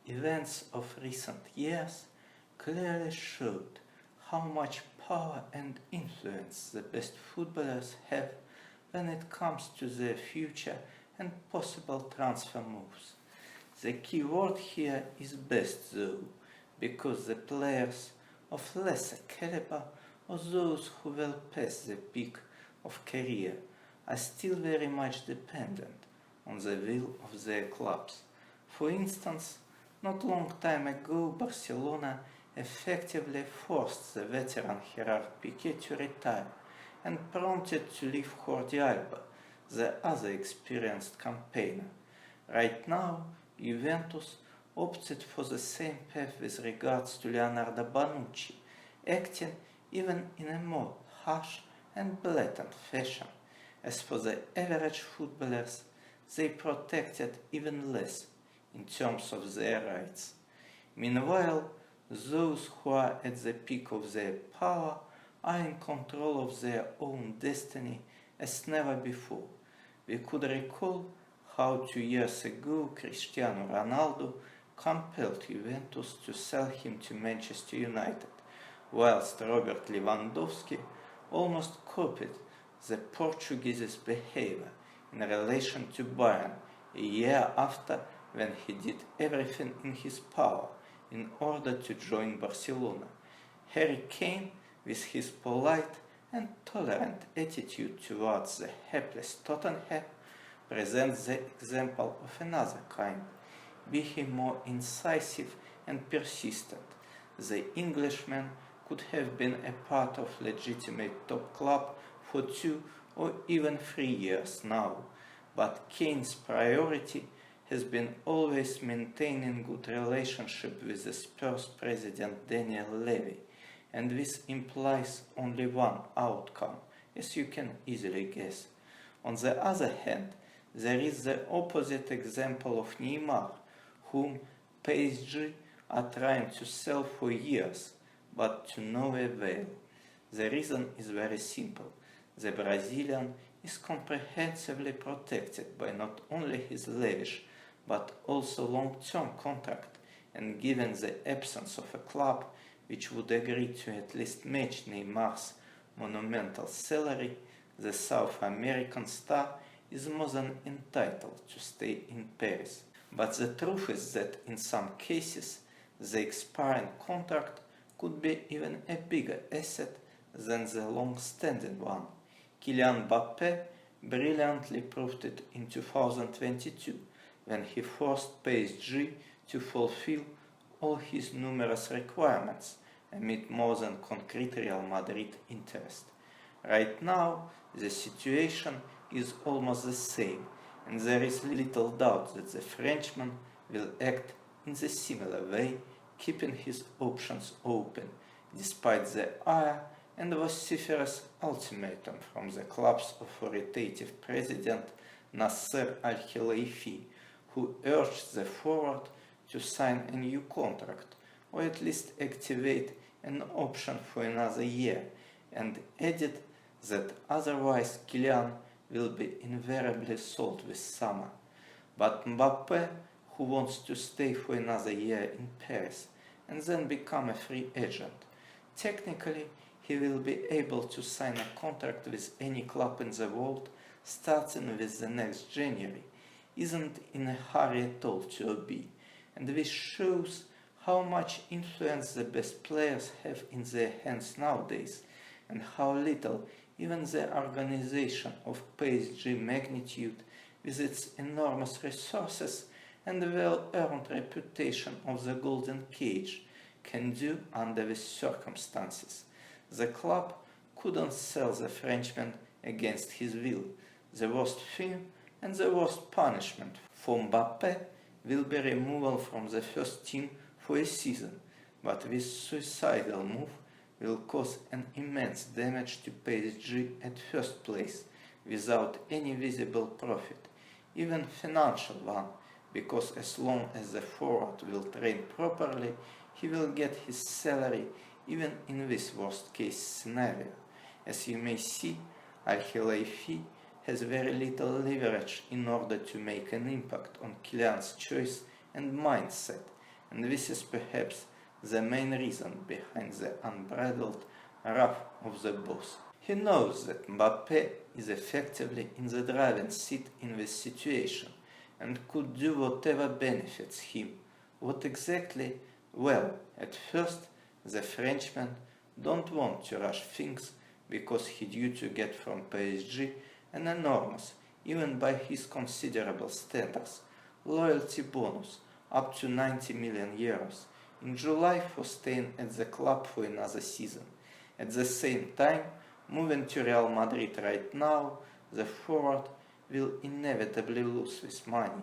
events of recent years clearly showed how much power and influence the best footballers have when it comes to their future and possible transfer moves. The key word here is best though, because the players of lesser caliber or those who well past the peak of career are still very much dependent on the will of their clubs. For instance, not long time ago Barcelona effectively forced the veteran Gerard Piqué to retire and prompted to leave Jordi Alba, the other experienced campaigner. Right now, Juventus opted for the same path with regards to Leonardo Bonucci, acting even in a more harsh and blatant fashion. As for the average footballers, they protected even less in terms of their rights. Meanwhile, those who are at the peak of their power are in control of their own destiny as never before. We could recall how 2 years ago Cristiano Ronaldo compelled Juventus to sell him to Manchester United, whilst Robert Lewandowski almost copied the Portuguese's behavior in relation to Bayern a year after, when he did everything in his power in order to join Barcelona. Harry Kane, with his polite and tolerant attitude towards the hapless Tottenham, presents the example of another kind, be he more incisive and persistent. The Englishman could have been a part of legitimate top club for 2 or even 3 years now, but Kane's priority has been always maintaining good relationship with the Spurs president Daniel Levy, and this implies only one outcome, as you can easily guess. On the other hand, there is the opposite example of Neymar, whom PSG are trying to sell for years, but to no avail. The reason is very simple. The Brazilian is comprehensively protected by not only his lavish but also long-term contract, and given the absence of a club which would agree to at least match Neymar's monumental salary, the South American star is more than entitled to stay in Paris. But the truth is that in some cases the expiring contract could be even a bigger asset than the long-standing one. Kylian Mbappe brilliantly proved it in 2022 when he forced PSG to fulfill all his numerous requirements amid more than concrete Real Madrid interest. Right now, the situation is almost the same, and there is little doubt that the Frenchman will act in the similar way, keeping his options open, despite the ire and vociferous ultimatum from the club's authoritative president Nasser Al-Khelaifi, who urged the forward to sign a new contract or at least activate an option for another year, and added that otherwise Kylian will be invariably sold this summer. But Mbappe, who wants to stay for another year in Paris and then become a free agent, technically he will be able to sign a contract with any club in the world starting with the next January, isn't in a hurry at all to obey, and this shows how much influence the best players have in their hands nowadays, and how little even the organization of PSG magnitude, with its enormous resources and the well-earned reputation of the Golden Cage, can do under these circumstances. The club couldn't sell the Frenchman against his will. The worst thing and the worst punishment for Mbappe will be removal from the first team for a season, but this suicidal move will cause an immense damage to PSG at first place, without any visible profit, even financial one, because as long as the forward will train properly, he will get his salary even in this worst case scenario. As you may see, Al-Khelaifi has very little leverage in order to make an impact on Kylian's choice and mindset, and this is perhaps the main reason behind the unbridled wrath of the boss. He knows that Mbappe is effectively in the driving seat in this situation and could do whatever benefits him. What exactly? Well, at first, the Frenchman don't want to rush things because he due to get from PSG an enormous, even by his considerable standards, loyalty bonus up to 90 million euros in July for staying at the club for another season. At the same time, moving to Real Madrid right now, the forward will inevitably lose this money,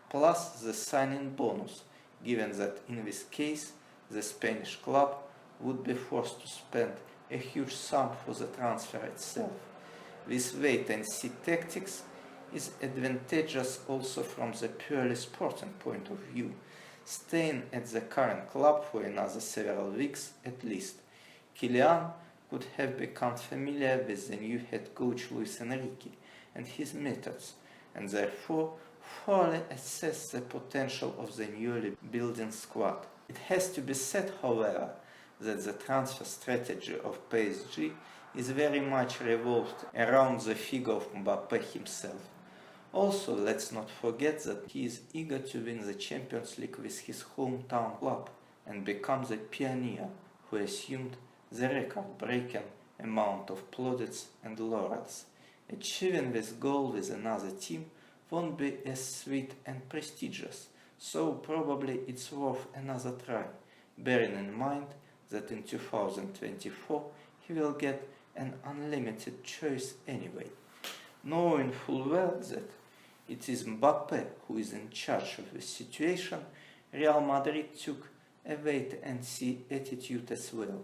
plus the signing bonus, given that in this case the Spanish club would be forced to spend a huge sum for the transfer itself. This wait-and-see tactics is advantageous also from the purely sporting point of view, staying at the current club for another several weeks at least. Kylian could have become familiar with the new head coach Luis Enrique and his methods, and therefore fully assess the potential of the newly building squad. It has to be said, however, that the transfer strategy of PSG is very much revolved around the figure of Mbappe himself. Also, let's not forget that he is eager to win the Champions League with his hometown club and become the pioneer who assumed the record-breaking amount of plaudits and laurels. Achieving this goal with another team won't be as sweet and prestigious, so probably it's worth another try, bearing in mind that in 2024 he will get an unlimited choice anyway. Knowing full well that it is Mbappe who is in charge of the situation, Real Madrid took a wait-and-see attitude as well.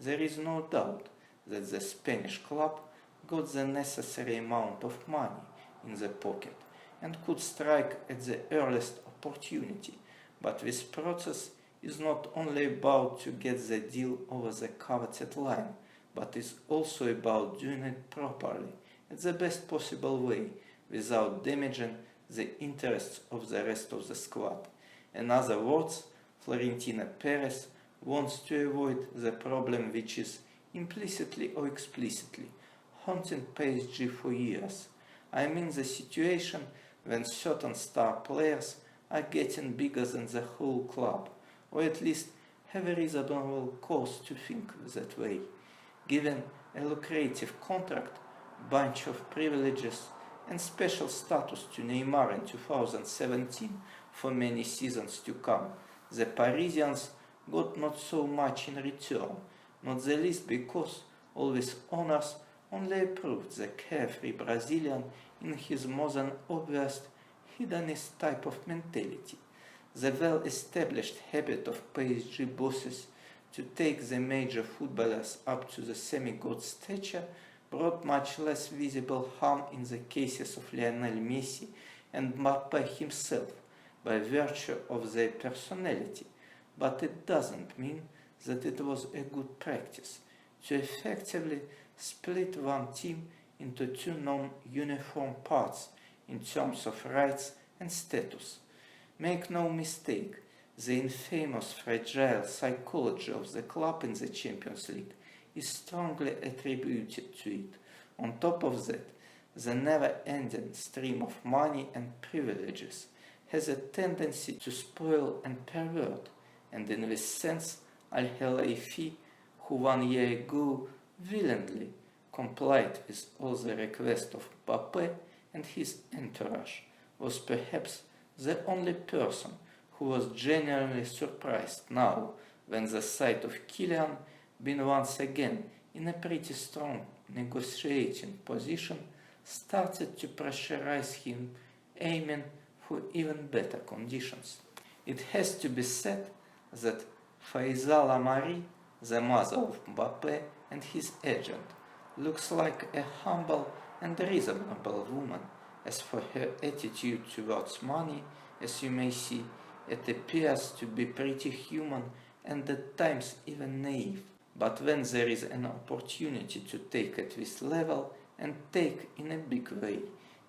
There is no doubt that the Spanish club got the necessary amount of money in the pocket and could strike at the earliest opportunity, but this process is not only about to get the deal over the coveted line, but is also about doing it properly, in the best possible way, without damaging the interests of the rest of the squad. In other words, Florentino Perez wants to avoid the problem which is, implicitly or explicitly, haunting PSG for years. I mean the situation when certain star players are getting bigger than the whole club, or at least have a reasonable cause to think that way. Given a lucrative contract, bunch of privileges and special status to Neymar in 2017 for many seasons to come, the Parisians got not so much in return, not the least because all these honors only approved the carefree Brazilian in his more than obvious hedonist type of mentality. The well-established habit of PSG bosses to take the major footballers up to the semi-god stature brought much less visible harm in the cases of Lionel Messi and Mbappe himself by virtue of their personality, but it doesn't mean that it was a good practice to effectively split one team into two non-uniform parts in terms of rights and status. Make no mistake, the infamous fragile psychology of the club in the Champions League is strongly attributed to it. On top of that, the never-ending stream of money and privileges has a tendency to spoil and pervert, and in this sense, Al-Khalifi, who 1 year ago willingly complied with all the requests of Mbappe and his entourage, was perhaps the only person who was genuinely surprised now when the sight of Kylian being once again in a pretty strong negotiating position started to pressurize him, aiming for even better conditions. It has to be said that Faisal Amari, the mother of Mbappe and his agent, looks like a humble and reasonable woman. As for her attitude towards money, as you may see, it appears to be pretty human and at times even naive. But when there is an opportunity to take at this level, and take in a big way,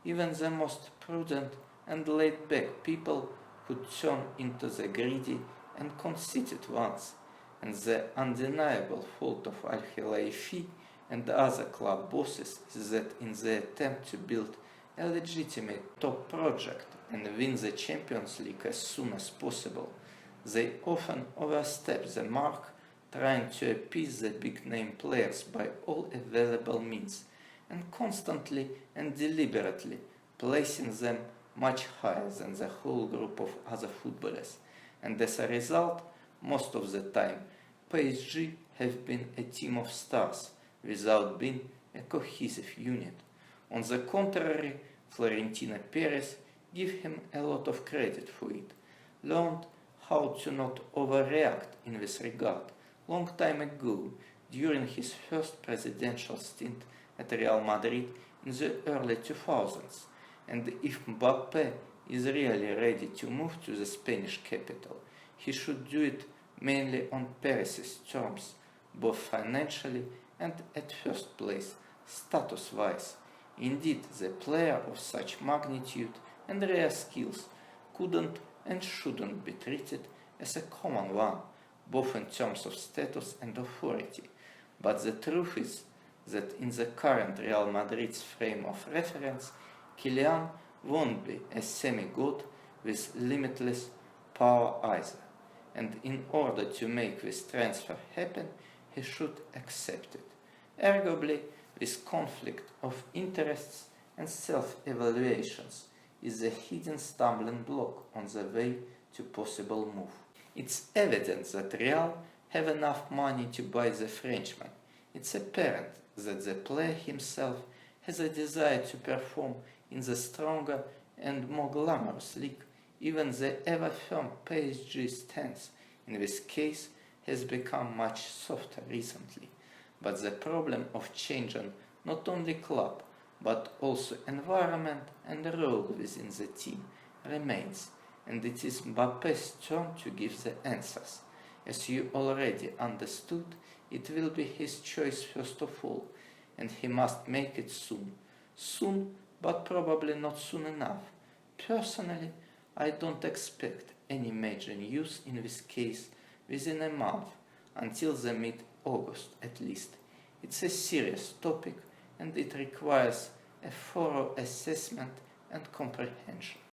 even the most prudent and laid-back people could turn into the greedy and conceited ones, and the undeniable fault of Al Khelaifi and other club bosses is that in the attempt to build a legitimate top project and win the Champions League as soon as possible, they often overstep the mark, trying to appease the big-name players by all available means, and constantly and deliberately placing them much higher than the whole group of other footballers. And as a result, most of the time, PSG have been a team of stars without being a cohesive unit. On the contrary, Florentino Perez give him a lot of credit for it. Learned how to not overreact in this regard long time ago during his first presidential stint at Real Madrid in the early 2000s. And if Mbappe is really ready to move to the Spanish capital, he should do it mainly on Perez's terms, both financially and at first place, status-wise. Indeed, the player of such magnitude and rare skills couldn't and shouldn't be treated as a common one, both in terms of status and authority. But the truth is that in the current Real Madrid's frame of reference, Kylian won't be a semi-god with limitless power either. And in order to make this transfer happen, he should accept it. Arguably, this conflict of interests and self-evaluations is a hidden stumbling block on the way to possible move. It's evident that Real have enough money to buy the Frenchman. It's apparent that the player himself has a desire to perform in the stronger and more glamorous league. Even the ever-firm PSG stance in this case has become much softer recently. But the problem of changing not only club but also environment and role within the team remains, and it is Mbappe's turn to give the answers. As you already understood, it will be his choice first of all, and he must make it soon. Soon, but probably not soon enough. Personally, I don't expect any major news in this case within a month, until the mid-August at least. It's a serious topic and it requires a thorough assessment and comprehension.